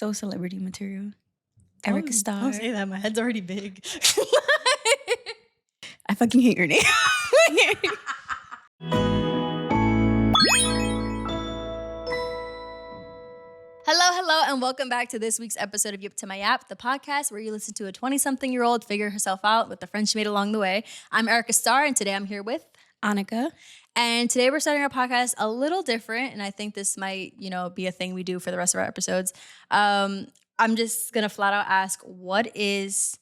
So celebrity material. Erica Star. Don't say that. My head's already big. I fucking hate your name. Hello, and welcome back to this week's episode of Yip To My Yap, the podcast where you listen to a 20-something-year-old figure herself out with the friends she made along the way. I'm Erica Star, and today I'm here with Annika. And today we're starting our podcast a little different, and I think this might, be a thing we do for the rest of our episodes. I'm just gonna flat out ask, what is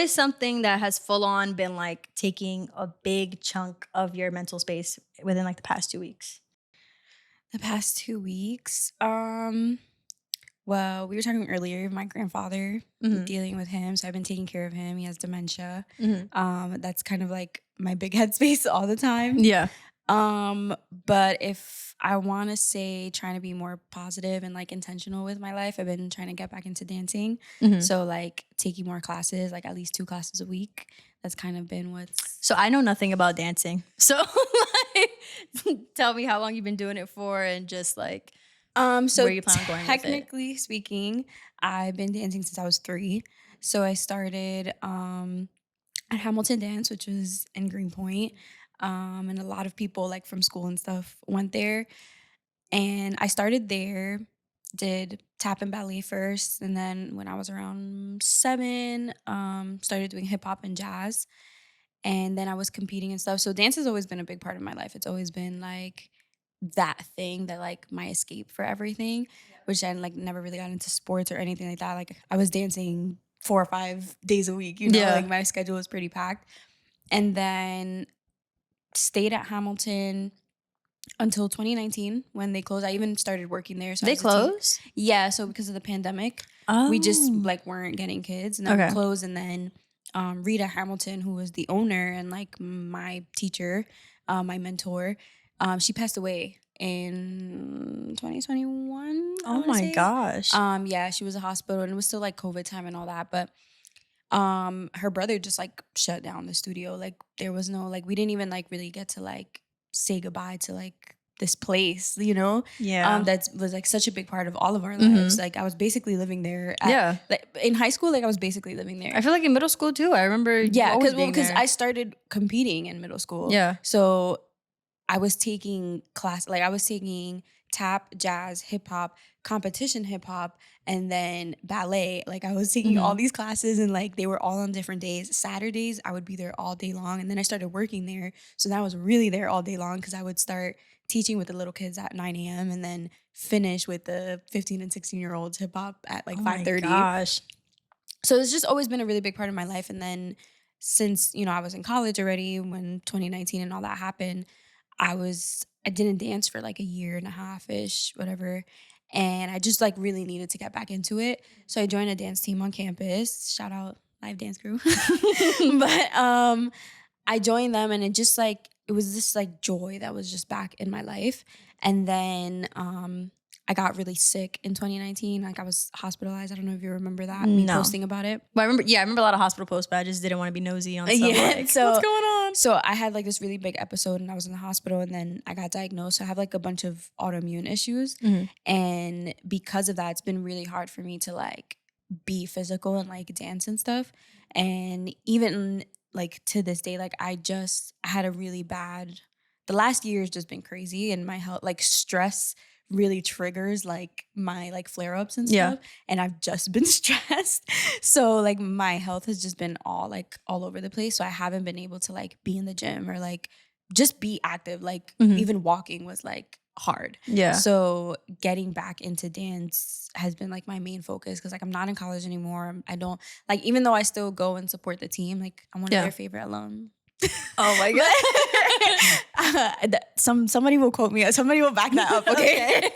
something that has full on been like taking a big chunk of your mental space within like the past 2 weeks? The past 2 weeks, well, we were talking earlier, my grandfather, dealing with him. So I've been taking care of him. He has dementia. That's kind of like my big headspace all the time. Yeah. But if I want to say trying to be more positive and like intentional with my life, I've been trying to get back into dancing. So like taking more classes, like at least 2 classes a week. That's kind of been what's... So I know nothing about dancing. So like, tell me how long you've been doing it for and just like... So where you plan on going technically speaking, I've been dancing since I was 3. So I started at Hamilton Dance, which was in Greenpoint. And a lot of people like from school and stuff went there. And I started there, did tap and ballet first. And then when I was around 7, started doing hip hop and jazz. And then I was competing and stuff. So dance has always been a big part of my life. It's always been like that thing that like my escape for everything, which I like never really got into sports or anything like that. Like I was dancing 4 or 5 days a week, like my schedule was pretty packed. And then stayed at Hamilton until 2019 when they closed. I even started working there. So they closed? Yeah, so because of the pandemic, we just like weren't getting kids, and then we closed. And then Rita Hamilton, who was the owner and like my teacher, my mentor, she passed away in 2021. Oh my gosh. Yeah, she was in hospital, and it was still like COVID time and all that. But her brother just like shut down the studio. Like there was no like, we didn't even like really get to like say goodbye to like this place, that was like such a big part of all of our lives. Like I was basically living there. Like, in high school, like I was basically living there. I feel like in middle school too. I remember. Yeah, because I started competing in middle school. Yeah. So I was taking I was taking tap, jazz, hip hop, competition hip hop, and then ballet. Like I was taking all these classes, and like they were all on different days. Saturdays I would be there all day long, and then I started working there, so that was really there all day long because I would start teaching with the little kids at 9 a.m. and then finish with the 15 and 16-year-olds hip hop at like 5:30. Gosh. So it's just always been a really big part of my life. And then since I was in college already when 2019 and all that happened, I didn't dance for like a year and a half-ish, whatever. And I just like really needed to get back into it. So I joined a dance team on campus. Shout out Live Dance Crew. But I joined them, and it just like, it was this like joy that was just back in my life. And then I got really sick in 2019. Like I was hospitalized. I don't know if you remember that. Me posting about it. Well, I remember a lot of hospital posts, but I just didn't want to be nosy on stuff. Like, so what's going on? So I had like this really big episode, and I was in the hospital, and then I got diagnosed. So I have like a bunch of autoimmune issues. And because of that, it's been really hard for me to like be physical and like dance and stuff. And even like to this day, like I had a really bad, the last year has just been crazy, and my health, like stress really triggers like my like flare-ups and stuff. And I've just been stressed. So like my health has just been all over the place. So I haven't been able to like be in the gym or like just be active. Like even walking was like hard. Yeah. So getting back into dance has been like my main focus, because like I'm not in college anymore. I don't like, even though I still go and support the team, like I'm one of their favorite alum. Oh my God. Somebody will quote me. Somebody will back that up. Okay.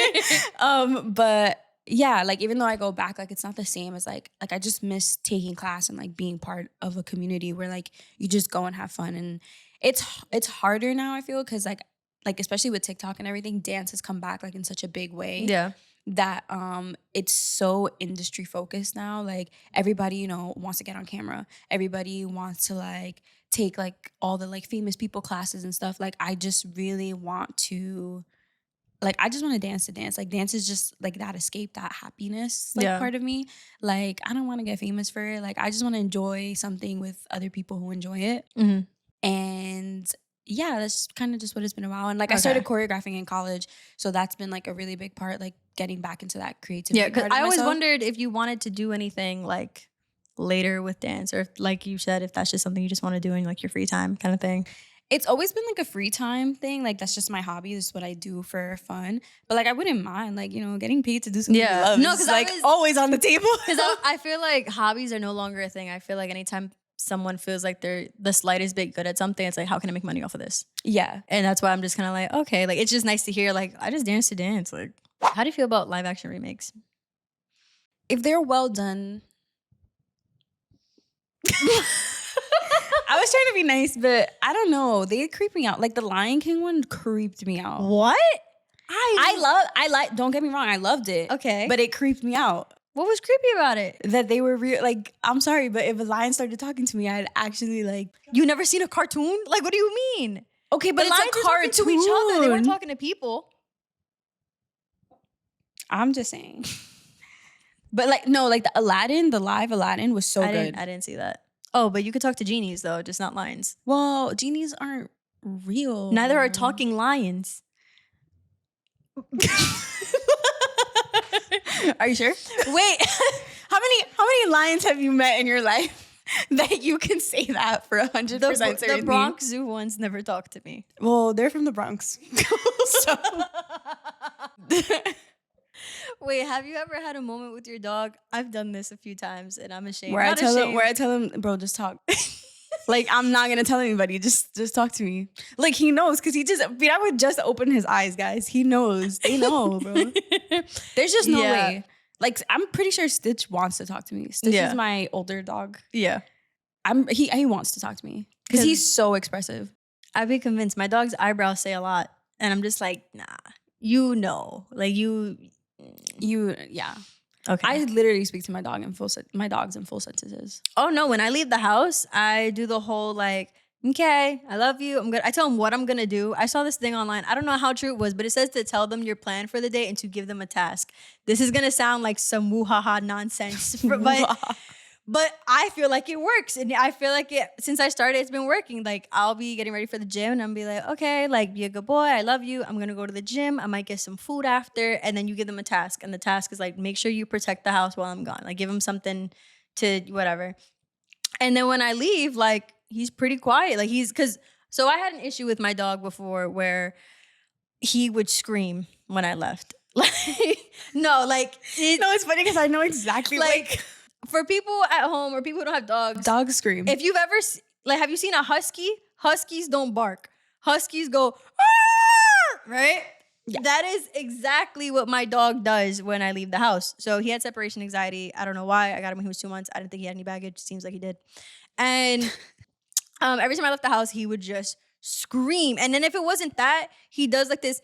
But yeah, like even though I go back, like it's not the same as like I just miss taking class and like being part of a community where like you just go and have fun. And it's harder now, I feel, because like especially with TikTok and everything, dance has come back like in such a big way. Yeah. That it's so industry focused now. Like everybody, wants to get on camera. Everybody wants to like take like all the like famous people classes and stuff. Like I just really want to like I just want to dance to dance. Like dance is just like that escape, that happiness like Yeah. part of me. Like I don't want to get famous for it. Like I just want to enjoy something with other people who enjoy it. Mhm. And yeah, that's kind of just what it's been about. And like I Okay. started choreographing in college, so that's been like a really big part, like getting back into that Yeah, creativity because part of I always myself. wondered if you wanted to do anything like later with dance, or if, like you said, if that's just something you just want to do in like your free time kind of thing. It's always been like a free time thing. Like that's just my hobby. This is what I do for fun. But like I wouldn't mind like, getting paid to do something you Yeah. love No, is because I like was always on the table. because I feel like hobbies are no longer a thing. I feel like anytime someone feels like they're the slightest bit good at something, it's like, how can I make money off of this? Yeah. And that's why I'm just kind of like, okay, like it's just nice to hear. Like I just dance to dance. Like, how do you feel about live action remakes? If they're well done. I was trying to be nice, but I don't know. They creep me out. Like the Lion King one creeped me out. What? I like, don't get me wrong, I loved it. Okay. But it creeped me out. What was creepy about it? That they were real. Like, I'm sorry, but if a lion started talking to me, I'd actually like. You never seen a cartoon? Like, what do you mean? Okay, but The it's lions a were talking cartoon. to each other. They weren't talking to people. I'm just saying. But like, no, like the Aladdin, the live Aladdin was so good. I didn't see that. Oh, but you could talk to genies though, just not lions. Well, genies aren't real. Neither are talking lions. Are you sure? Wait, how many lions have you met in your life that you can say that for 100% certainty? The Bronx Zoo ones never talk to me. Well, they're from the Bronx. So. Wait, have you ever had a moment with your dog? I've done this a few times, and I'm ashamed. Where I tell him, bro, just talk. Like I'm not gonna tell anybody. Just talk to me. Like he knows because I would just open his eyes, guys. He knows. They know, bro. There's just no way. Like I'm pretty sure Stitch wants to talk to me. Stitch is my older dog. Yeah. He wants to talk to me because he's so expressive. I'd be convinced. My dog's eyebrows say a lot, and I'm just like, nah. Like yeah. Okay. I literally speak to my dogs in full sentences. Oh no, when I leave the house, I do the whole like, okay, I love you. I tell them what I'm gonna do. I saw this thing online. I don't know how true it was, but it says to tell them your plan for the day and to give them a task. This is gonna sound like some woo-ha-ha nonsense, but I feel like it works. And I feel like since I started, it's been working. Like I'll be getting ready for the gym and I'm be like, okay, like be a good boy. I love you. I'm going to go to the gym. I might get some food after. And then you give them a task. And the task is like, make sure you protect the house while I'm gone. Like give them something to whatever. And then when I leave, like he's pretty quiet. Like so I had an issue with my dog before where he would scream when I left. Like, no, it's funny because I know exactly like for people at home or people who don't have dogs scream. If you've ever have you seen a husky? Huskies don't bark. Huskies go, "Arr!" Right? Yeah. That is exactly what my dog does when I leave the house. So he had separation anxiety. I don't know why. I got him when he was 2 months. I didn't think he had any baggage. Seems like he did. And every time I left the house, he would just scream. And then if it wasn't that, he does like this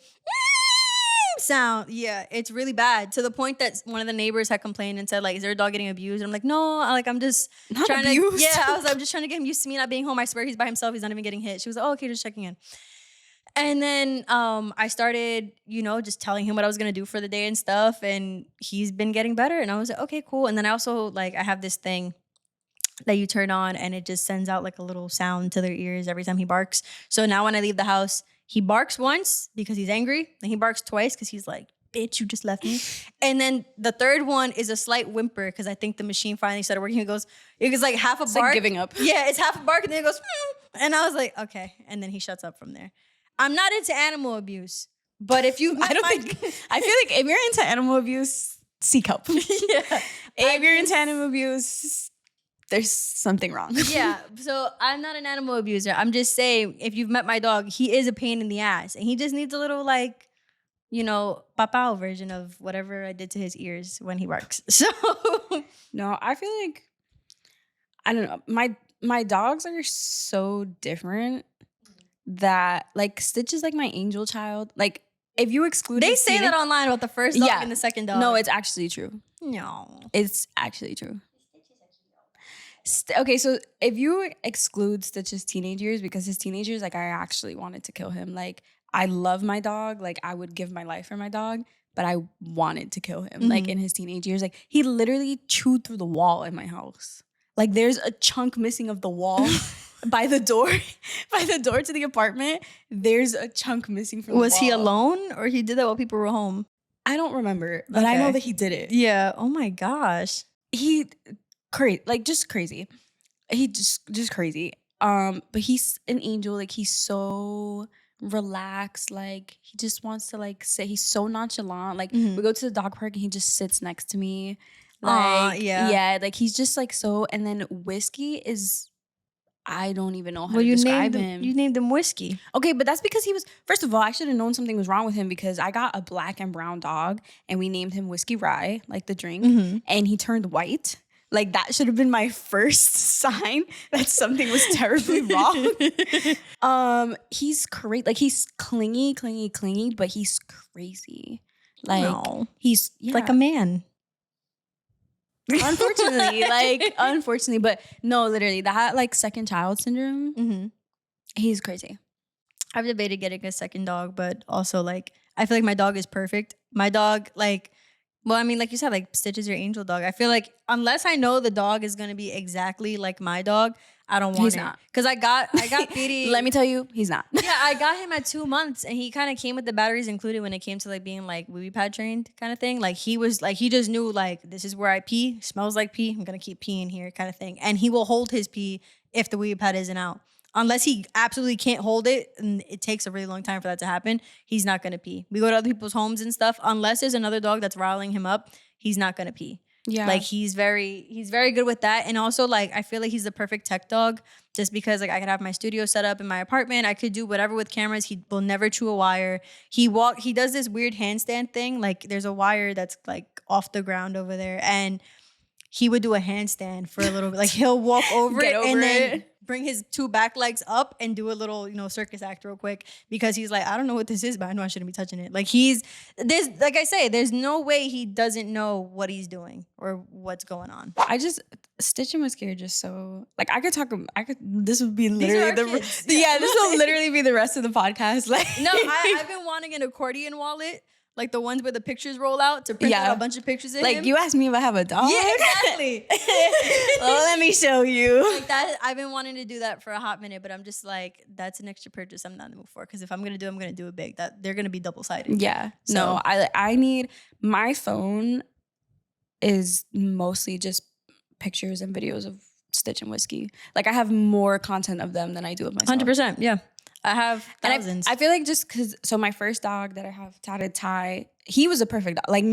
sound. Yeah, it's really bad to the point that one of the neighbors had complained and said like, is there a dog getting abused? And I'm like, no, I'm just not trying abused. to I'm just trying to get him used to me not being home. I swear he's by himself. He's not even getting hit. She was like, oh, okay, just checking in. And then I started, just telling him what I was gonna do for the day and stuff, and he's been getting better. And I was like, okay, cool. And then I also I have this thing that you turn on and it just sends out like a little sound to their ears every time he barks. So now when I leave the house, he barks once because he's angry, and he barks twice because he's like, bitch, you just left me. And then the third one is a slight whimper because I think the machine finally started working. It was like half a bark. Like giving up. Yeah, it's half a bark and then it goes, and I was like, okay. And then he shuts up from there. I'm not into animal abuse, but if you, I feel like if you're into animal abuse, seek help. Yeah. If you're into animal abuse, there's something wrong. Yeah. So I'm not an animal abuser. I'm just saying, if you've met my dog, he is a pain in the ass. And he just needs a little papao version of whatever I did to his ears when he barks. So no, I feel like, I don't know. My dogs are so different that Stitch is like my angel child. Like if you exclude, they say that online about the first dog and the second dog. No, it's actually true. No, it's actually true. Okay, so if you exclude Stitch's teenage years, because his teenage years, I actually wanted to kill him. I love my dog. Like, I would give my life for my dog, but I wanted to kill him. Like, Mhm. in his teenage years, like, he literally chewed through the wall in my house. Like, there's a chunk missing of the wall by the door, by the door to the apartment. There's a chunk missing from the Was wall. he alone or he did that while people were home? I don't remember, but I know Okay. that he did it. Yeah. Oh my gosh. He crazy, like just crazy. He just crazy. But he's an angel. Like he's so relaxed. Like he just wants to like sit. He's so nonchalant. Like Mhm. we go to the dog park and he just sits next to me. Aw, Like yeah. like he's just like so. And then Whiskey is, I don't even know how Well, to you describe named him. him. You named him Whiskey. Okay, but that's because he was, first of all, I should have known something was wrong with him because I got a black and brown dog and we named him Whiskey Rye, like the drink, Mhm. and he turned white. Like that should have been my first sign that something was terribly wrong. He's crazy. Like he's clingy, but he's crazy. Like No. he's Like a man. unfortunately, but no, literally that like second child syndrome, Mm-hmm. he's crazy. I've debated getting a second dog, but also like I feel like my dog is perfect. My dog, like, well, I mean, like you said, like Stitch is your angel dog. I feel like unless I know the dog is gonna be exactly like my dog, I don't want He's it. not. Because I got Piri. Let me tell you, he's not. Yeah, I got him at 2 months, and he kind of came with the batteries included when it came to like being like wee pad trained kind of thing. Like he was like he just knew like this is where I pee, smells like pee. I'm gonna keep peeing here, kind of thing. And he will hold his pee if the wee pad isn't out. Unless he absolutely can't hold it, and it takes a really long time for that to happen, he's not gonna pee. We go to other people's homes and stuff. Unless there's another dog that's riling him up, he's not gonna pee. Yeah. Like he's very good with that. And also like I feel like he's the perfect tech dog just because like I could have my studio set up in my apartment. I could do whatever with cameras. He will never chew a wire. He does this weird handstand thing. Like there's a wire that's like off the ground over there. And he would do a handstand for a little bit. Like he'll walk over Get it over and then it. bring his 2 back legs up and do a little, circus act real quick because he's like, I don't know what this is, but I know I shouldn't be touching it. Like there's like I say, there's no way he doesn't know what he's doing or what's going on. Stitch and Whiskey are just so like this would be literally our kids. Yeah, this will literally be the rest of the podcast. Like No, I've been wanting an accordion wallet. Like the ones where the pictures roll out to print out a bunch of pictures of like him. you asked me if I have a dog. Yeah, exactly. Well, let me show you. Like that, I've been wanting to do that for a hot minute, but I'm just like, that's an extra purchase I'm not in the mood for. Because if I'm gonna do it big. That they're gonna be double sided. Yeah. So- No, I need, my phone is mostly just pictures and videos of Stitch and Whiskey. Like I have more content of them than I do of myself. 100%. Yeah, I have thousands. I feel like just because, so my first dog that I have tatted, Ty, he was a perfect dog. Like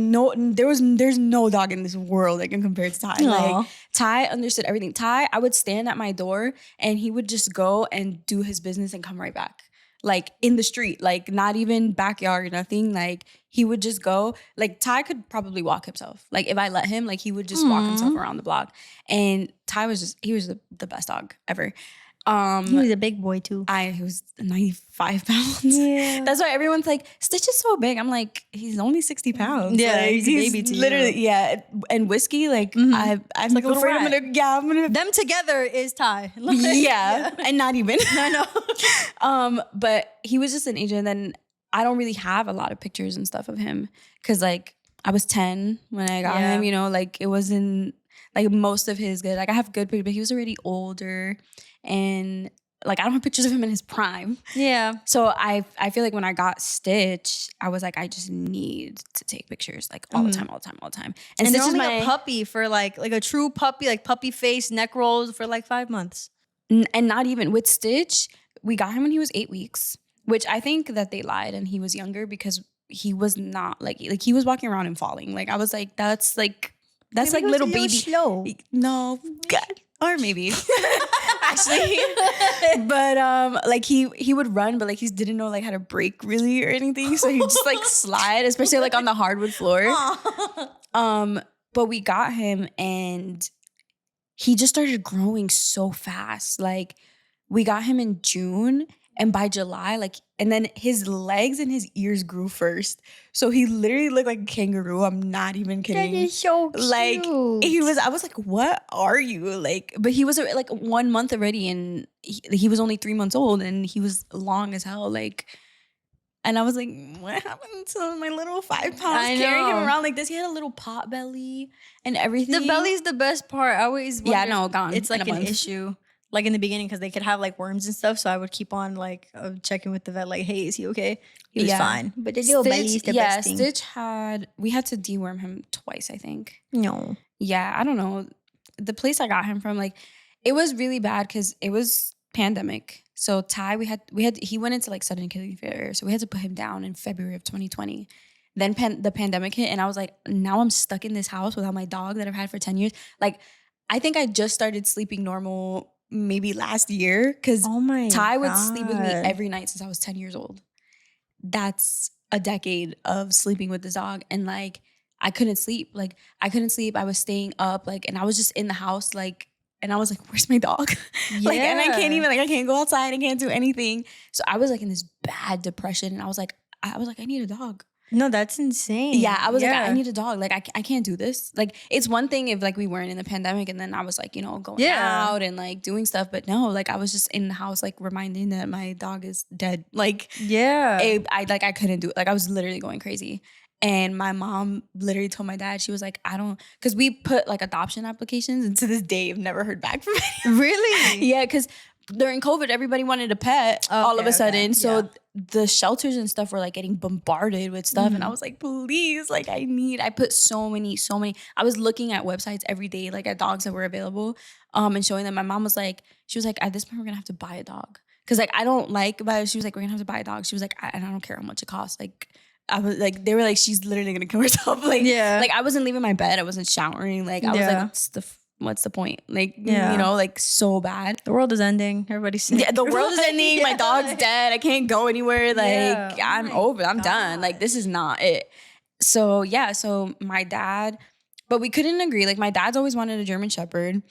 there's no dog in this world that can compare to Ty. Aw. Like Ty understood everything. Ty, I would stand at my door and he would just go and do his business and come right back. Like in the street, like not even backyard, nothing. Like he would just go. Like Ty could probably walk himself. Like if I let him, like he would just walk himself around the block. And Ty was the best dog ever. He was a big boy too. He was 95 pounds. Yeah. That's why everyone's like, Stitch is so big. I'm like, he's only 60 pounds. Yeah, like, he's a baby to you. literally, yeah. And Whiskey, like, I'm like a little afraid rat. I'm gonna Them together is Ty. Like, yeah, and not even. I know. But he was just an agent. And then I don't really have a lot of pictures and stuff of him because like I was 10 when I got Yeah. him. Like it wasn't like most of his good. Like I have good pictures, but he was already older, and like I don't have pictures of him in his prime. Yeah. So I feel like when I got Stitch, I was like, I just need to take pictures like all the time. And Stitch they're is only my a puppy for like a true puppy, like puppy face, neck rolls for like 5 months. and not even with Stitch. We got him when he was 8 weeks, which I think that they lied and he was younger because he was not like he was walking around and falling. Like I was like, that's like little baby. Slow. No, God. Or maybe actually, but like he would run, but like he didn't know like how to brake really or anything, so he just like slide, especially like on the hardwood floor. But we got him and he just started growing so fast. Like we got him in June. And by July, like, and then his legs and his ears grew first. So he literally looked like a kangaroo. I'm not even kidding. That is so cute. Like I was like, what are you? Like, but he was like 1 month already and he was only 3 months old and he was long as hell. Like And I was like, what happened to my little 5 pounds I carrying him know. around like this? He had a little pot belly and The everything. belly's the best part. I always Yeah, wonder if no, gone it's in a like an month. issue, like in the beginning, because they could have like worms and stuff. So I would keep on like checking with the vet, like, hey, is he okay? He was Yeah. fine. But the little belly is the best thing. Stitch we had to deworm him twice, I think. No. Yeah, I don't know. The place I got him from, like, it was really bad because it was pandemic. So Ty, he went into like sudden kidney failure. So we had to put him down in February of 2020. Then the pandemic hit, and I was like, now I'm stuck in this house without my dog that I've had for 10 years. Like, I think I just started sleeping normal maybe last year because Oh my Ty would sleep with me God. every night since I was 10 years old. That's a decade of sleeping with this dog. And like, I couldn't sleep. Like, I couldn't sleep. I was staying up, like, and I was just in the house, like, and I was like, where's my dog? Like, and Yeah. I can't go outside. I can't do anything. So I was like in this bad depression. And I was like, I need a dog. No, that's insane. Yeah, I was like, I Yeah. need a dog. Like, I can't do this. Like, it's one thing if like we weren't in the pandemic and then I was like, you know, going Yeah. out and like doing stuff. But no, like I was just in the house, like reminding that my dog is dead. Like, Yeah. I couldn't do it. Like, I was literally going crazy. And my mom literally told my dad, she was like, because we put like adoption applications, and to this day, I've never heard back from anyone. Really? Yeah, because during COVID, everybody wanted a pet all of Okay, a sudden. okay. So Yeah. the shelters and stuff were like getting bombarded with stuff. And I was like, please, like I put so many. I was looking at websites every day, like at dogs that were available, and showing them. My mom was like, she was like, at this point, we're gonna have to buy a dog. Cause like I don't like, but she was like, we're gonna have to buy a dog. She was like, and I don't care how much it costs. Like I was like, they were like, she's literally gonna kill herself. Like, Yeah. like I wasn't leaving my bed. I wasn't showering. Like I was like, Yeah. what's the point? Like, Yeah. you know, like so bad. The world is ending. Everybody's sick. Yeah, the world is ending. My Yeah, dog's like- dead. I can't go anywhere. Like Yeah. Oh I'm my over. I'm done. Like this is not it. So yeah, so my dad, but we couldn't agree. Like my dad's always wanted a German Shepherd.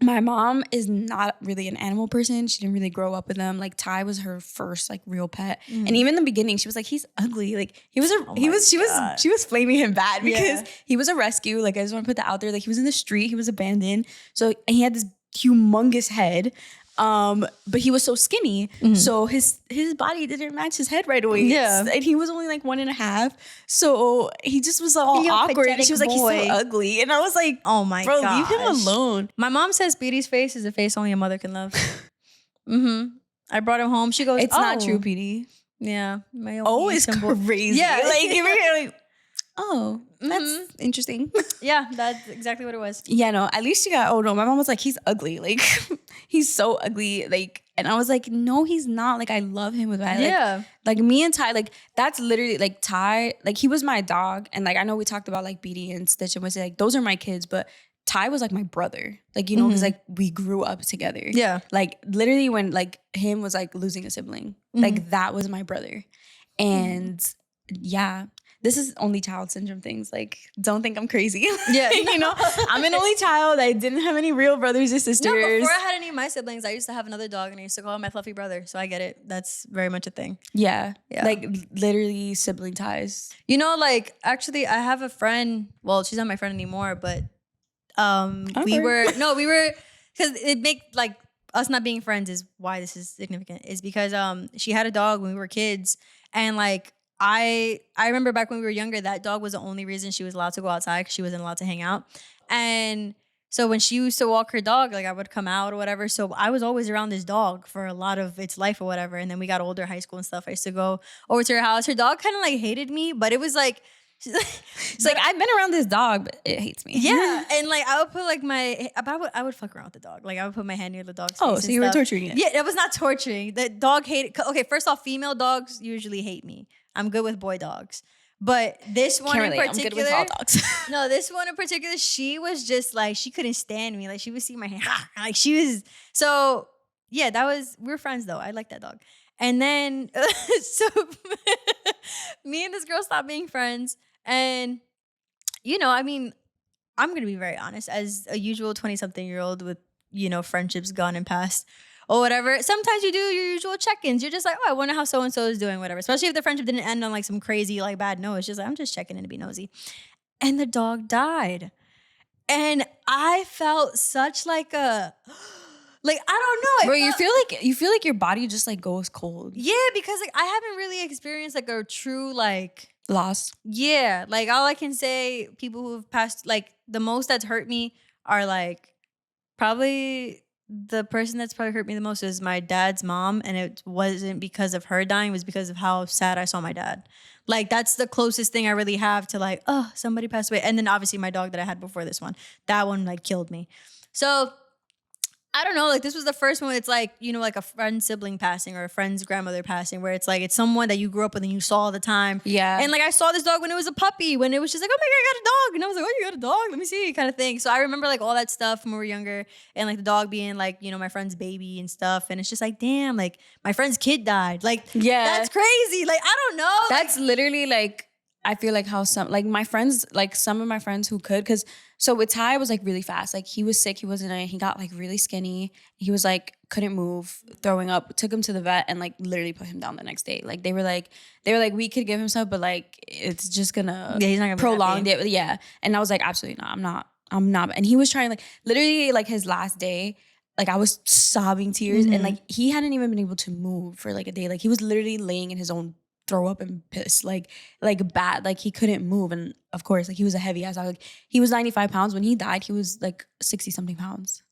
My mom is not really an animal person. She didn't really grow up with them. Like Ty was her first like real pet. And even in the beginning, she was like, he's ugly. Like he was she was flaming him bad because Yeah. he was a rescue. Like I just want to put that out there. Like he was in the street, he was abandoned. So and he had this humongous head. But he was so skinny. So his body didn't match his head right away. Yeah. And he was only like 1.5. So he just was all Little awkward. And she was like, pathetic he's so boy. ugly. And I was like, Oh my bro, gosh. leave him alone. My mom says Speedy's face is a face only a mother can love. I brought him home. She goes, It's not "Oh." true, PD. Yeah. My Oh, only it's symbol. crazy. Yeah. Like, you're like, oh, that's interesting. Yeah, that's exactly what it was. Yeah, no, at least you got, oh no, my mom was like, he's ugly. Like, he's so ugly. Like, and I was like, no, he's not. Like, I love him with that. Yeah. Like me and Ty, like, that's literally, like, Ty, like, he was my dog. And, like, I know we talked about, like, Beatty and Stitch and Wesley. Like, those are my kids. But Ty was, like, my brother. Like, you know, because, like, we grew up together. Yeah. Like, literally when, like, him was, like, losing a sibling. Like, that was my brother. And, yeah. This is only child syndrome things. Like, don't think I'm crazy. Yeah. You know, I'm an only child. I didn't have any real brothers or sisters. No, before I had any of my siblings, I used to have another dog and I used to call him my fluffy brother. So I get it. That's very much a thing. Yeah. Yeah. Like literally sibling ties. You know, like actually I have a friend. Well, she's not my friend anymore, but we were because it make like us not being friends is why this is significant. Is because she had a dog when we were kids and like I remember back when we were younger, that dog was the only reason she was allowed to go outside because she wasn't allowed to hang out. And so when she used to walk her dog, like I would come out or whatever. So I was always around this dog for a lot of its life or whatever. And then we got older, high school and stuff. I used to go over to her house. Her dog kind of like hated me, but it was like, It's like I've been around this dog, but it hates me. yeah. And like I would put like I would fuck around with the dog. Like I would put my hand near the dog's face. Oh, and so you were stuff. torturing it. Yeah, it was not torturing. The dog hated. Okay, first off, female dogs usually hate me. I'm good with boy dogs. But this one Can't in relate. I'm good particular, with all dogs. no, this one in particular, she was just like, she couldn't stand me. Like she would see my hand, like she was, so yeah, we were friends though. I like that dog. And then, so me and this girl stopped being friends. And, you know, I mean, I'm going to be very honest, as a usual 20-something-year-old with, you know, friendships gone and past or whatever. Sometimes you do your usual check-ins. You're just like, oh, I wonder how so-and-so is doing, whatever. Especially if the friendship didn't end on like some crazy, like bad note. It's just like, I'm just checking in to be nosy. And the dog died. And I felt such like a, Like, I don't know. Bro, you feel like your body just like goes cold. Yeah, because like I haven't really experienced like a true like Loss. yeah, like all I can say, people who've passed, like the most that's hurt me are like probably the person that's probably hurt me the most is my dad's mom, and it wasn't because of her dying, it was because of how sad I saw my dad. Like that's the closest thing I really have to like, oh, somebody passed away. And then obviously my dog that I had before this one, that one like killed me. So I don't know, like this was the first one. It's like, you know, like a friend's sibling passing or a friend's grandmother passing, where it's like it's someone that you grew up with and you saw all the time. Yeah. And like I saw this dog when it was a puppy, when it was just like, oh my God, I got a dog. And I was like, oh, you got a dog? Let me see, kind of thing. So I remember like all that stuff when we were younger, and like the dog being like, you know, my friend's baby and stuff. And it's just like, damn, like my friend's kid died. Like, Yeah. that's crazy. Like, I don't know. That's literally like, I feel like how some, like my friends, like some of my friends who could, because so with Ty was like really fast. Like he was sick, he got like really skinny. He was like, couldn't move, throwing up, took him to the vet and like literally put him down the next day. Like they were like, we could give him some, but like, it's just gonna he's not gonna be prolong happy. it. Yeah. And I was like, absolutely not. I'm not. And he was trying like, literally like his last day, like I was sobbing tears and like he hadn't even been able to move for like a day. Like he was literally laying in his own throw up and piss, like bad, like he couldn't move. And of course, like he was a heavy ass dog. Like he was 95 pounds. When he died, he was like 60 something pounds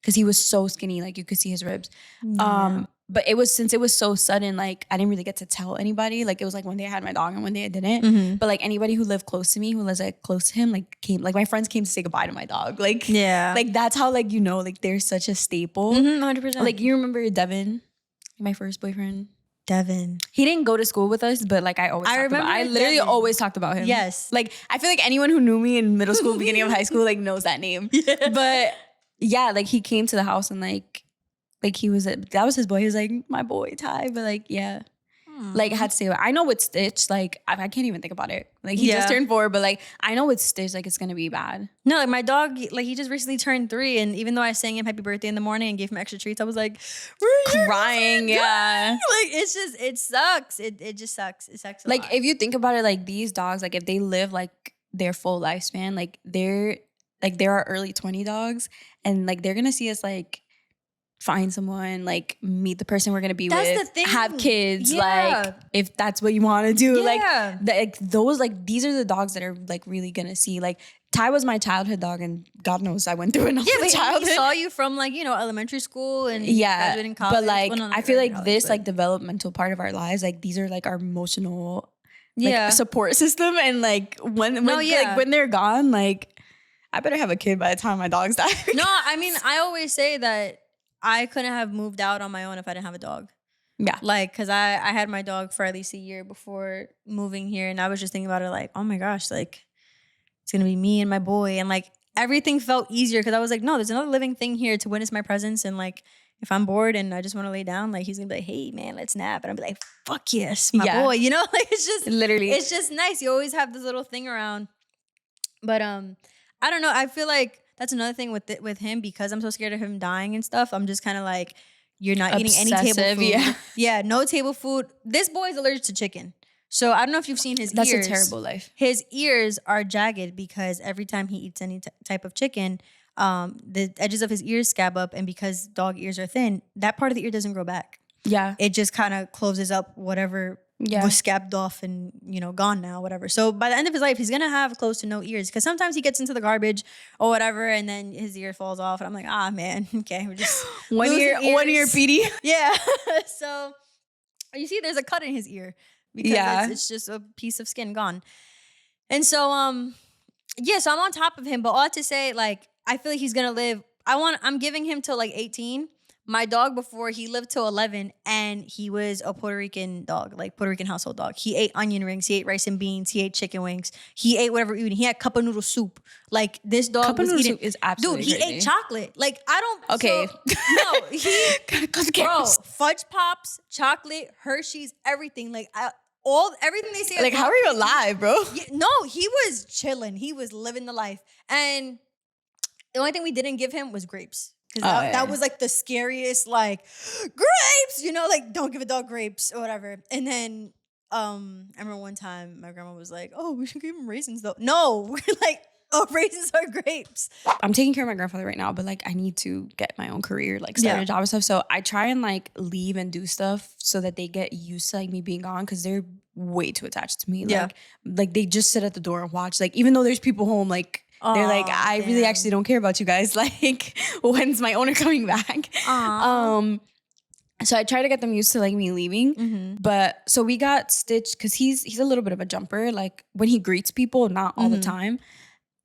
because he was so skinny, like you could see his ribs. Yeah. But it was, since it was so sudden, like I didn't really get to tell anybody. Like it was like one day I had my dog and one day I didn't. But like anybody who lived close to me, who was like close to him, like came, like my friends came to say goodbye to my dog. Like, Yeah. like that's how, like, you know, like they're such a staple. 100%. Like you remember Devin, my first boyfriend? Devin. He didn't go to school with us, but like I literally Devin. always talked about him. Yes. Like I feel like anyone who knew me in middle school, beginning of high school, like knows that name. Yeah. But yeah, like he came to the house and like he was, that was his boy. He was like, my boy Ty. But like, yeah. Like I had to say, I know with Stitch, like I can't even think about it. Like he just turned 4, but like I know with Stitch, like it's gonna be bad. No, like my dog, like he just recently turned 3, and even though I sang him happy birthday in the morning and gave him extra treats, I was like, crying, yeah. Like it's just, it sucks. It just sucks. It sucks. Like if you think about it, like these dogs, like if they live like their full lifespan, like they're our early 20 dogs, and like they're gonna see us like find someone, like meet the person we're gonna be That's with, the thing. have kids, Yeah. like if that's what you want to do. Yeah. Like those, like these are the dogs that are like really gonna see. Like Ty was my childhood dog, and God knows I went through enough But childhood. he saw you from like, you know, elementary school and Yeah, graduating college. but like Well, no, not I feel like graduating this college, like developmental part of our lives, like these are like our emotional Yeah. support system, and like when like when they're gone, like I better have a kid by the time my dogs die. No, I mean, I always say that I couldn't have moved out on my own if I didn't have a dog. Yeah. Like, cause I had my dog for at least a year before moving here, and I was just thinking about it like, oh my gosh, like it's gonna be me and my boy, and like everything felt easier because I was like, no, there's another living thing here to witness my presence, and like if I'm bored and I just want to lay down, like he's gonna be like, hey man, let's nap, and I'll be like, fuck yes, my boy, you know, like it's just literally, it's just nice. You always have this little thing around, but I don't know. I feel like that's another thing with him, because I'm so scared of him dying and stuff. I'm just kind of like, you're not eating any table food. Yeah. Yeah, no table food. This boy is allergic to chicken. So I don't know if you've seen his ears. That's a terrible life. His ears are jagged because every time he eats any type of chicken, the edges of his ears scab up, and because dog ears are thin, that part of the ear doesn't grow back. Yeah. It just kind of closes up whatever was scabbed off and, you know, gone now, whatever. So by the end of his life, he's going to have close to no ears, because sometimes he gets into the garbage or whatever, and then his ear falls off. And I'm like, ah, man, okay, we're just one ear PD. Yeah. So you see there's a cut in his ear because it's just a piece of skin gone. And so, yeah, so I'm on top of him, but all to say, like, I feel like he's going to live. I'm giving him till like 18. My dog before, he lived till 11, and he was a Puerto Rican dog, like Puerto Rican household dog. He ate onion rings, he ate rice and beans, he ate chicken wings, he ate whatever we were eating. He had cup of noodle soup. Like this dog cup was of noodle eating. soup is absolutely Dude, he crazy. ate chocolate. Like I don't. Okay. So, no, bro, fudge pops, chocolate, Hershey's, everything. Like everything they say. Like how are you alive, bro? Yeah, no, he was chilling. He was living the life, and the only thing we didn't give him was grapes. Because that was like the scariest, like, grapes, you know, like don't give a dog grapes or whatever. And then I remember one time my grandma was like, oh, we should give him raisins though. No, like Oh, raisins or grapes. I'm taking care of my grandfather right now, but like I need to get my own career, like start Yeah. a job and stuff. So I try and like leave and do stuff so that they get used to like me being gone because they're way too attached to me. Yeah. Like they just sit at the door and watch. Like even though there's people home, like they're like, Aw, I really damn. actually don't care about you guys. Like when's my owner coming back? Aw. So I try to get them used to like me leaving. Mm-hmm. But so we got Stitch because he's a little bit of a jumper. Like when he greets people, not all the Mm-hmm. time.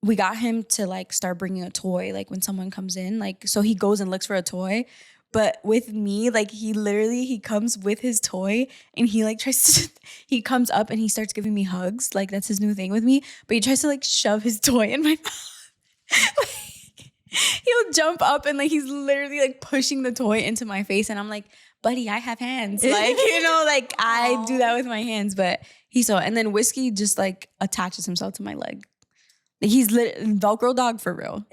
We got him to like start bringing a toy like when someone comes in, like so he goes and looks for a toy. But with me, like he comes with his toy and he like tries to he comes up and he starts giving me hugs, like that's his new thing with me, but he tries to like shove his toy in my mouth. Like, he'll jump up and like he's literally like pushing the toy into my face and I'm like, buddy, I have hands, like like I do that with my hands. But he's so, and then Whiskey just like attaches himself to my leg. He's Velcro dog for real.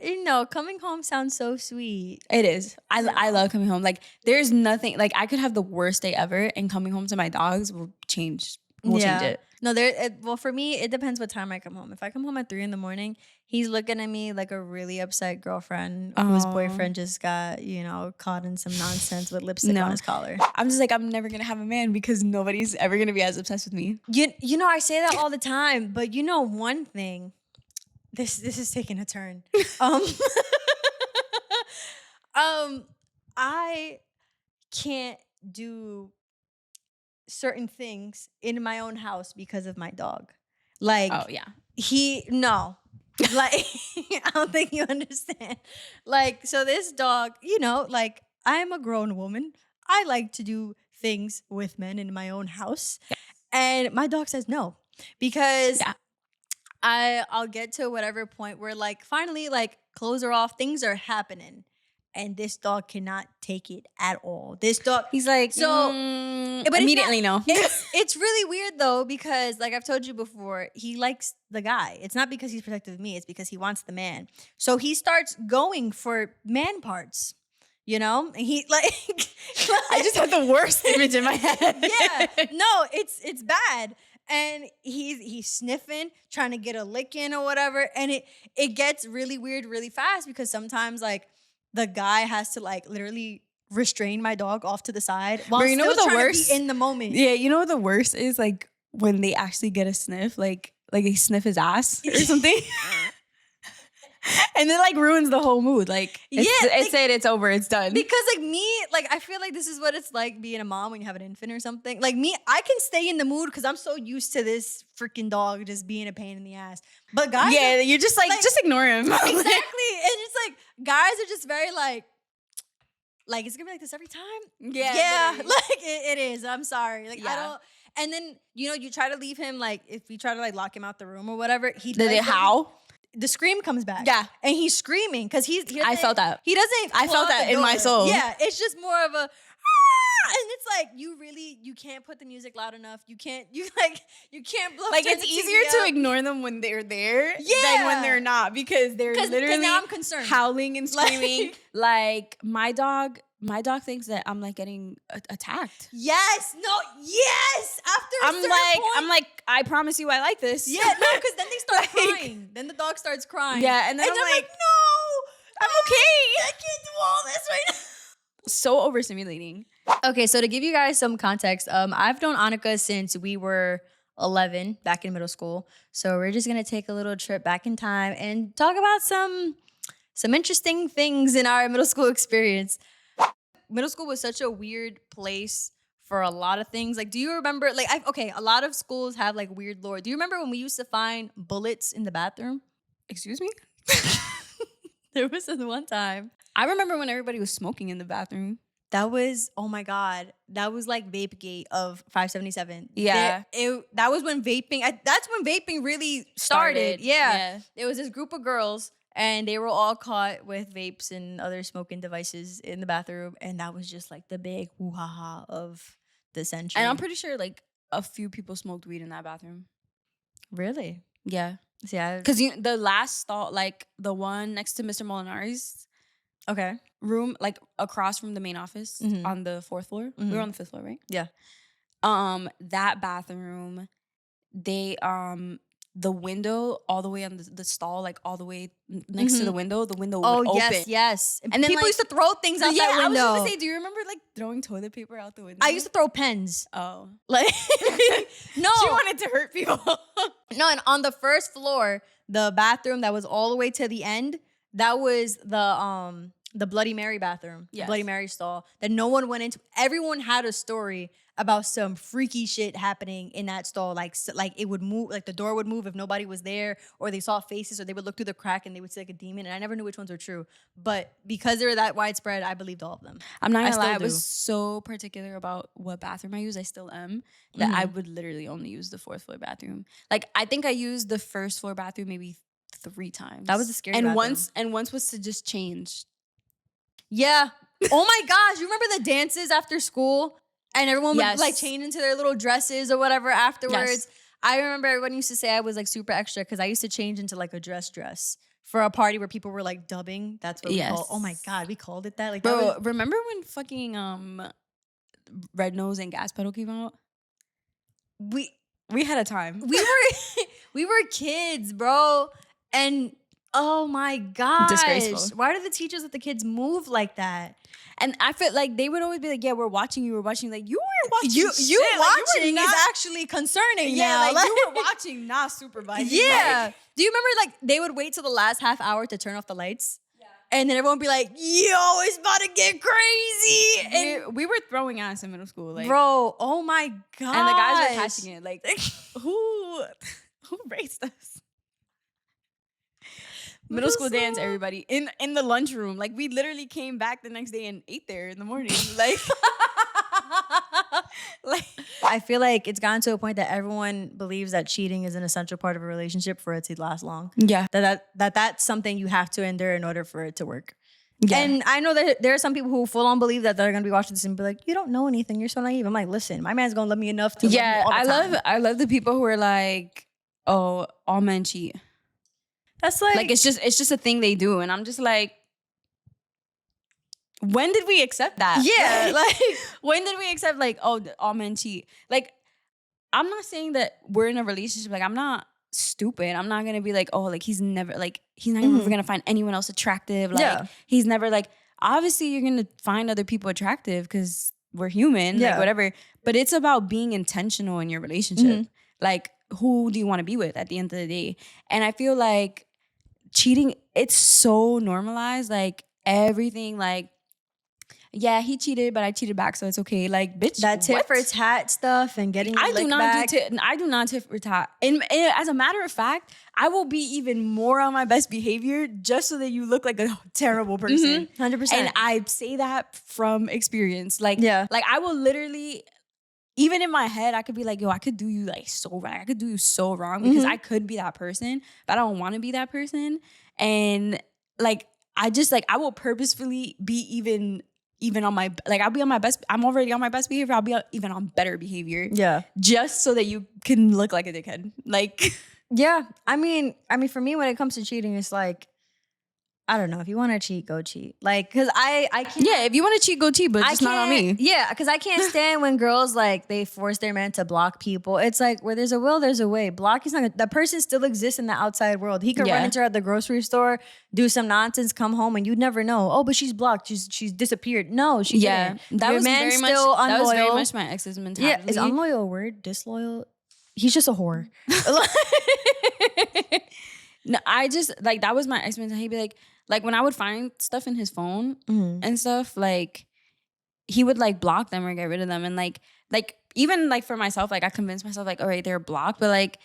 Coming home sounds so sweet. It is. I love coming home. Like there's nothing, like I could have the worst day ever and coming home to my dogs will change it. No, well, for me, it depends what time I come home. If I come home at 3 a.m, he's looking at me like a really upset girlfriend whose boyfriend just got, caught in some nonsense with lipstick on his collar. I'm just like, I'm never gonna have a man because nobody's ever gonna be as obsessed with me. I say that all the time, but one thing. This is taking a turn. I can't do certain things in my own house because of my dog. Like, oh yeah, like I don't think you understand. Like, so this dog, like I'm a grown woman. I like to do things with men in my own house, and my dog says no because. Yeah. I'll get to whatever point where like finally like clothes are off, things are happening, and this dog cannot take it at all. This dog, he's like but immediately no. It's really weird though because like I've told you before, he likes the guy. It's not because he's protective of me; it's because he wants the man. So he starts going for man parts. And he like I just have the worst image in my head. Yeah, no, it's bad. And he's sniffing, trying to get a lick in or whatever. And it gets really weird really fast because sometimes like the guy has to like literally restrain my dog off to the side while still what the trying worst? to be in the moment. Yeah, you know what the worst is? Like when they actually get a sniff, like they sniff his ass or something. And it like ruins the whole mood. Like it's over, it's done. Because like me, like I feel like this is what it's like being a mom when you have an infant or something. Like me, I can stay in the mood because I'm so used to this freaking dog just being a pain in the ass. But guys, you're just like just ignore him. Exactly. And it's like guys are just very like it's gonna be like this every time. Yeah. Literally. Like it is. I'm sorry. Like I don't. And then you try to leave him like if you try to like lock him out the room or whatever. He did it howl? The scream comes back. Yeah. And he's screaming because I felt that. He doesn't. I felt that in my soul. Yeah. It's just more of a, and it's like, you can't put the music loud enough. You can't blow. Like it's easier to ignore them when they're there than when they're not because they're literally now I'm concerned. Howling and screaming. Like my dog thinks that I'm like getting attacked. Yes. No. Yes. After I'm like, I promise you I like this. Yeah. No, because then they start crying. Then the dog starts crying. Yeah. And then I'm like, no, I'm okay. I can't do all this right now. So overstimulating. Okay, so to give you guys some context, I've known Annika since we were 11, back in middle school. So we're just gonna take a little trip back in time and talk about some interesting things in our middle school experience. Middle school was such a weird place for a lot of things. Like, do you remember? Like, a lot of schools have like weird lore. Do you remember when we used to find bullets in the bathroom? Excuse me? There was this one time. I remember when everybody was smoking in the bathroom. That was, oh my God, that was like Vapegate of 577. Yeah. That was when vaping, that's when vaping really started. Yeah. It was this group of girls and they were all caught with vapes and other smoking devices in the bathroom. And that was just like the big woo-ha-ha of the century. And I'm pretty sure like a few people smoked weed in that bathroom. Really? Yeah. Yeah. Because the last stall, like the one next to Mr. Molinari's room, like across from the main office on the 4th floor. Mm-hmm. We were on the 5th floor, right? Yeah. That bathroom, they the window all the way on the stall, like all the way next to Mhm. the window Oh, would open. yes, yes. And And then, people like, used to throw things out yeah, that I was just window. gonna say, do you remember like throwing toilet paper out the window? I used to throw pens. Oh. Like, no, She wanted to hurt people. no. And on the first floor, the bathroom that was all the way to the end, that was the Bloody Mary bathroom, the Yes. Bloody Mary stall that no one went into. Everyone had a story about some freaky shit happening in that stall. Like it would move, like the door would move if nobody was there, or they saw faces, or they would look through the crack and they would see like a demon. And I never knew which ones were true, but because they were that widespread, I believed all of them. I'm not I gonna lie, I still was do. so particular about what bathroom I use. I still am. That I Mhm. would literally only use the fourth floor bathroom. Like I think I used the first floor bathroom maybe 3 times. That was a scary and bathroom. once was to just change. Yeah. Oh my gosh. You remember the dances after school? And everyone would like Yes. change into their little dresses or whatever afterwards. Yes. I remember everyone used to say I was like super extra because I used to change into like a dress for a party where people were like dubbing. That's what we called. Oh my Yes. God, we called it that. Like that Bro, was, remember when fucking Red Nose and Gas Pedal came out? we We had a time. we were we were kids, bro. And oh my gosh. Disgraceful. Why do the teachers let the kids move like that? And I felt like they would always be like, "Yeah, we're watching you. We're watching." Like you weren't watching. You shit. Like, watching you were is not- actually concerning yeah, now. like you were watching, not supervising. Yeah. Like, Do you remember like they would wait till the last half hour to turn off the lights? Yeah. And then everyone would be like, yo, it's about to get crazy. And we were throwing ass in middle school, like, bro, oh my God. and the guys were catching it. Like, who raised us? Middle school dance, everybody in the lunchroom. Like we literally came back the next day and ate there in the morning. Like, like I feel like it's gotten to a point that everyone believes that cheating is an essential part of a relationship for it to last long. yeah, That's something you have to endure in order for it to work. yeah. And I know that there are some people who full on believe that they're gonna be watching this and be like, "You don't know anything. You're so naive." I'm like, "Listen, my man's gonna love me enough to love me all the time." I love the people who are like, oh, all men cheat. That's Like it's just a thing they do, and I'm just like, when did we accept that? yeah, like when did we accept like, oh, all men cheat? Like, I'm not saying that we're in a relationship. Like, I'm not stupid. I'm not gonna be like, oh, like he's never Mhm. gonna find anyone else attractive. Like Yeah. he's never like. Obviously, you're gonna find other people attractive because we're human. Yeah. Like whatever. But it's about being intentional in your relationship. Mhm. Like, who do you want to be with at the end of the day? And I feel like cheating, it's so normalized. Like everything, like, yeah, he cheated, but I cheated back, so it's okay. Like, bitch, that tit what? for tat stuff and getting your I do lick not back. I do not tit for tat. And as a matter of fact, I will be even more on my best behavior just so that you look like a terrible person. 100%. And I say that from experience. Like, Yeah. like I will literally, even in my head, I could be like, yo, I could do you like so wrong. I could do you so wrong because I could be that person, but I don't want to be that person. And like, I just like, I will purposefully be even on my, like I'll be on my best, I'm already on my best behavior. I'll be even on better behavior. Yeah. Just so that you can look like a dickhead. Like, Yeah. I mean, for me, when it comes to cheating, it's like, I don't know. If you want to cheat, go cheat. Like, cause I can't. yeah, if you want to cheat, go cheat, but just not on me. Yeah, because I can't stand when girls like they force their man to block people. It's like where there's a will, there's a way. Blocking not that person still exists in the outside world. He could run Yeah. into her at the grocery store, do some nonsense, come home, and you'd never know. Oh, but she's blocked. She's disappeared. No, she Yeah, didn't. that Your was man's very much, still unloyal. that was very much my ex's mentality. Yeah, is unloyal a word? Disloyal? He's just a whore. No, I just like that was my ex mentality. He'd be like when I would find stuff in his phone and stuff, like he would like block them or get rid of them, and like even like for myself, like I convinced myself like, all right, they're blocked, but like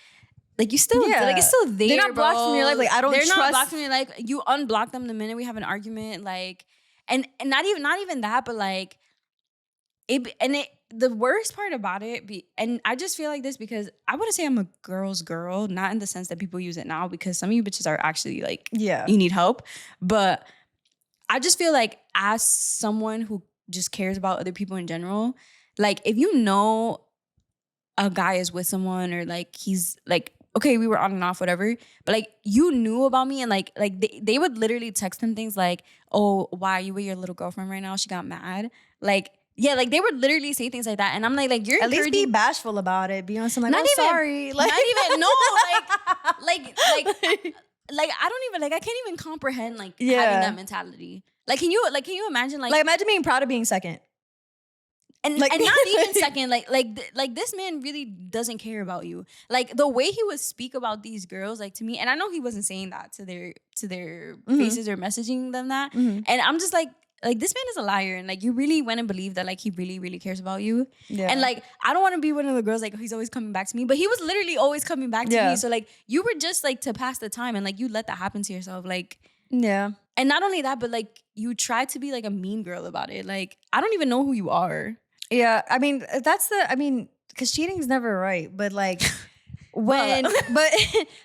you still, Yeah. like it's still there. They're not blocked from your life. Like, I don't They're not trust- blocked from your life. You unblock them the minute we have an argument, like, and not even that, but like the worst part about it and I just feel like this because I wouldn't say I'm a girl's girl, not in the sense that people use it now, because some of you bitches are actually like, Yeah. you need help. But I just feel like as someone who just cares about other people in general, like if you know a guy is with someone or like he's like, okay, we were on and off, whatever, but like you knew about me and like they would literally text him things like, oh, why are you with your little girlfriend right now? She got mad. Like Yeah, like they would literally say things like that, and I'm like you're At least be encouraging. bashful about it. Be on some like, Not oh, even, sorry. Like, not even. No, like I don't even like I can't even comprehend like having that yeah. mentality. Can you imagine Like, imagine being proud of being second. Like, and not even second like this man really doesn't care about you, like the way he would speak about these girls, like to me, and I know he wasn't saying that to their Mhm. faces or messaging them that, Mhm. and I'm just like this man is a liar, and like you really went and believe that like he really really cares about you, and Yeah. like I don't want to be one of the girls like he's always coming back to me, but he was literally always coming back to me, Yeah. so like you were just like to pass the time, and like you let that happen to yourself, like, Yeah. and not only that, but like you tried to be like a mean girl about it, like I don't even know who you are. Yeah. I mean, because cheating is never right. But like, But but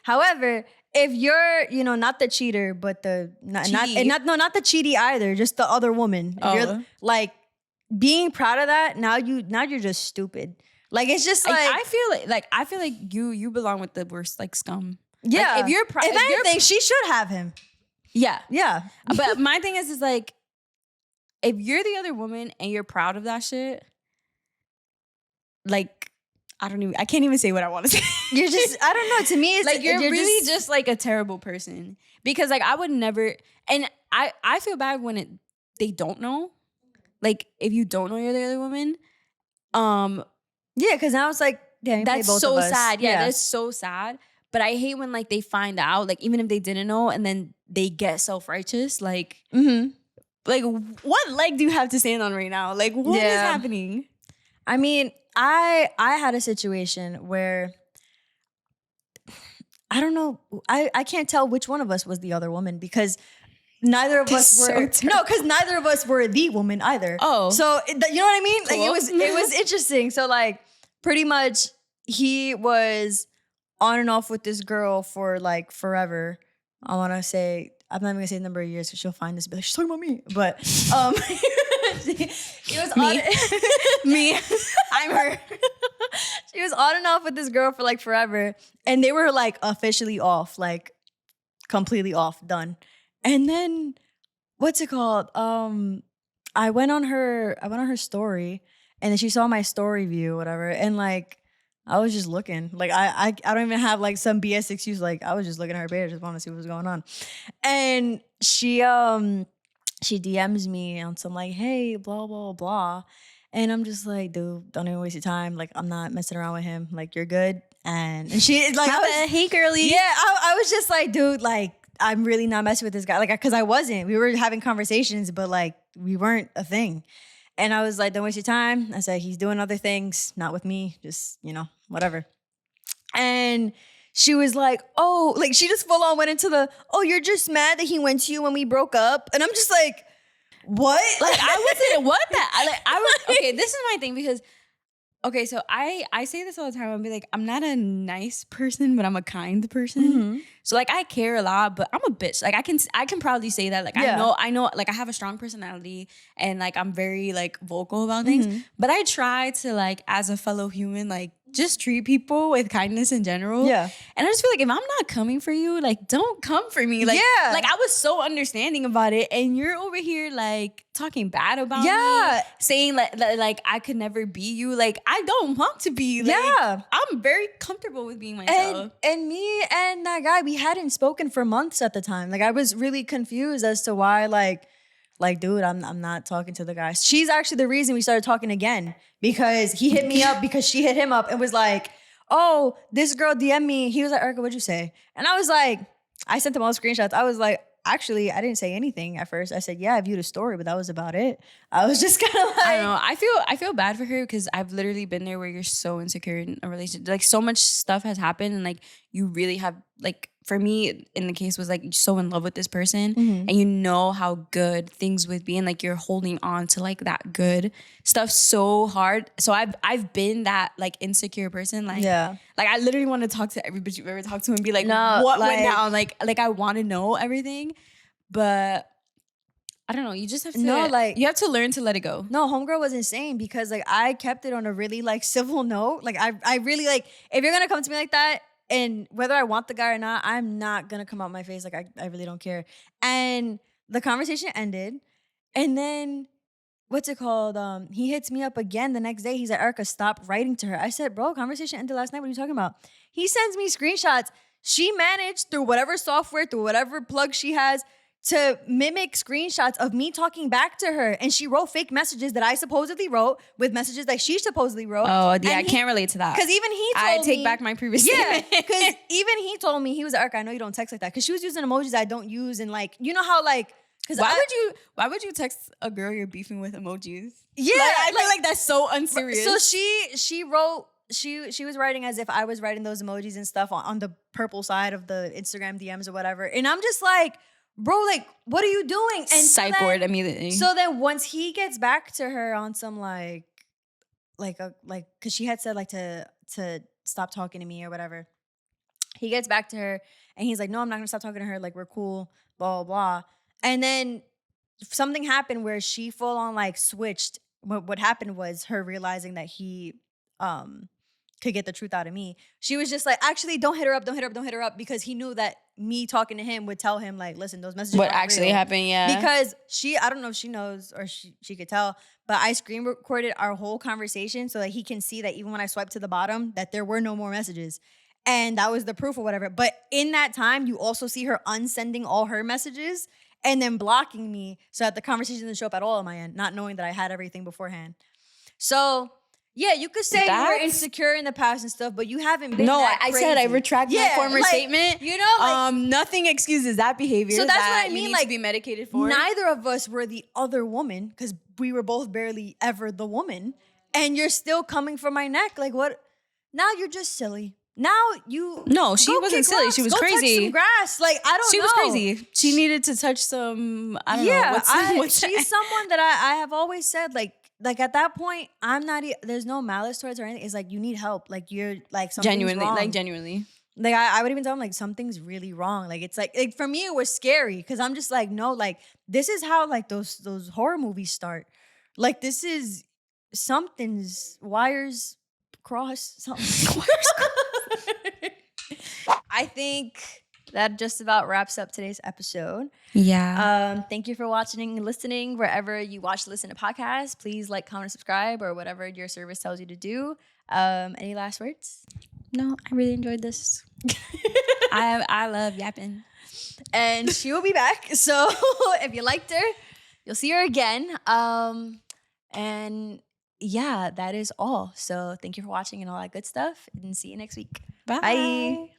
however, if you're, not the cheater, but Cheaty. not the cheaty either, just the other woman. If you're Oh. like being proud of that, now you're just stupid. Like, it's just like, I feel like you belong with the worst like scum. yeah. Like if you're if anything, she should have him. yeah. Yeah. But my thing is like if you're the other woman and you're proud of that shit, like I can't even say what I want to say. You're just, I don't know. To me, it's Like you're really just like a terrible person, because like I would never, and I feel bad when they don't know. Like if you don't know you're the other woman, yeah. Because now it's like, damn, you play that's both so of us. sad. Yeah, that's so sad. But I hate when like they find out, like even if they didn't know, and then they get self-righteous. Mm-hmm. Like what leg do you have to stand on right now? Like what is Yeah. happening? I mean, I had a situation where I don't know. I can't tell which one of us was the other woman, because neither of us That's so were terrible. because neither of us were the woman either. Oh. So you know what I mean? Like, Cool. it was interesting. So like pretty much he was on and off with this girl for like forever. I want to say, I'm not even gonna say the number of years because she'll find this and be like, she's talking about me. But he was Me. me. I'm her. She was on and off with this girl for like forever, and they were like officially off, like completely off, done. And then what's it called? I went on her story, and then she saw my story view, whatever, and like I was just looking. Like I don't even have like some BS excuse. Like I was just looking at her page, just want to see what was going on. And she DMs me on some like, hey, blah, blah, blah. And I'm just like, dude, don't even waste your time. Like, I'm not messing around with him. Like, you're good. And she like, Hey girly. yeah, I was just like, dude, like, I'm really not messing with this guy. Like, because I wasn't. We were having conversations, but like, we weren't a thing. And I was like, don't waste your time. I said, he's doing other things, not with me. Just, whatever. And she was like, oh, like she just full on went into oh, you're just mad that he went to you when we broke up. And I'm just like, what? Like I wasn't what that I was okay, this is my thing, because okay, so I say this all the time. I'll be like, I'm not a nice person, but I'm a kind person. Mhm. So like I care a lot, but I'm a bitch. Like I can proudly say that. Like Yeah. I know like I have a strong personality, and like I'm very like vocal about things. Mhm. But I try to like as a fellow human, like just treat people with kindness in general. Yeah. And I just feel like if I'm not coming for you, like don't come for me. Like, Yeah. like I was so understanding about it, and you're over here like talking bad about Yeah. me, saying like I could never be you. Like I don't want to be. Like, Yeah. I'm very comfortable with being myself. And me and that guy, we hadn't spoken for months at the time. Like I was really confused as to why, like, dude, I'm not talking to the guy. She's actually the reason we started talking again, because he hit me up because she hit him up and was like, oh, this girl DM me. He was like, Erica, what'd you say? And I was like, I sent him all the screenshots. I was like, actually, I didn't say anything at first. I said, yeah, I viewed a story, but that was about it. I was just kind of like, I don't know. I feel bad for her, because I've literally been there where you're so insecure in a relationship. Like so much stuff has happened, and like you really have like, for me in the case was like so in love with this person, Mhm. and you know how good things would be, and like you're holding on to like that good stuff so hard. So I've been that like insecure person. Like yeah. like I literally want to talk to everybody you've ever talked to and be like, No, what like- went down? Like I want to know everything, but I don't know. You just have to you have to learn to let it go. No, homegirl was insane, because like I kept it on a really like civil note. Like I really like, if you're gonna come to me like that, and whether I want the guy or not, I'm not gonna come out my face. Like I really don't care. And the conversation ended, and then what's it called? He hits me up again the next day. He's like, Erica, stop writing to her. I said, bro, conversation ended last night. What are you talking about? He sends me screenshots. She managed through whatever software, through whatever plug she has, to mimic screenshots of me talking back to her. And she wrote fake messages that I supposedly wrote with messages that she supposedly wrote. Oh, yeah, I can't relate to that. Because even he told I me. take back my previous Yeah, statement. because even he told me, he was like, Erica, I know you don't text like that. Because she was using emojis I don't use. And like, you know how like, Why would you text a girl you're beefing with emojis? Yeah, Like, I feel like that's so unserious. So she wrote, she was writing as if I was writing those emojis and stuff on the purple side of the Instagram DMs or whatever. And I'm just like, bro, like, what are you doing? And psych word immediately. So then once he gets back to her on some because she had said like to stop talking to me or whatever. He gets back to her and he's like, no, I'm not gonna stop talking to her. Like, we're cool, blah, blah, blah. And then something happened where she full on like switched. What happened was her realizing that he could get the truth out of me. She was just like, actually, don't hit her up, don't hit her up, don't hit her up, because he knew that me talking to him would tell him like, listen, those messages what aren't actually real. happened, yeah. Because I don't know if she knows or she could tell, but I screen recorded our whole conversation so that he can see that even when I swiped to the bottom, that there were no more messages. And that was the proof or whatever. But in that time, you also see her unsending all her messages and then blocking me so that the conversation didn't show up at all on my end, not knowing that I had everything beforehand. So, yeah, you could say you were insecure in the past and stuff, but you haven't been that crazy. I said I retract my former statement. You know, like, nothing excuses that behavior. So that's what I you mean. Need like, to be medicated for. Neither of us were the other woman because we were both barely ever the woman, and you're still coming for my neck. Like, what? Now you're just silly. Now you No, she wasn't silly. Rocks. She was go crazy. Touch some grass. Like, I don't know. She was crazy. She needed to touch some. I don't know. What's she's someone that I have always said like at that point, I'm not. There's no malice towards her or anything. It's like you need help. Like you're like something's genuinely, wrong. like genuinely. Like I would even tell him like something's really wrong. Like it's like for me it was scary because I'm just like no, like this is how like those horror movies start. Like this is something's wires cross something. I think that just about wraps up today's episode. Yeah. Thank you for watching and listening. Wherever you watch, listen to podcasts, please like, comment, subscribe, or whatever your service tells you to do. Any last words? No, I really enjoyed this. I love yapping. And she will be back. So if you liked her, you'll see her again. And yeah, that is all. So thank you for watching and all that good stuff. And see you next week. Bye. Bye.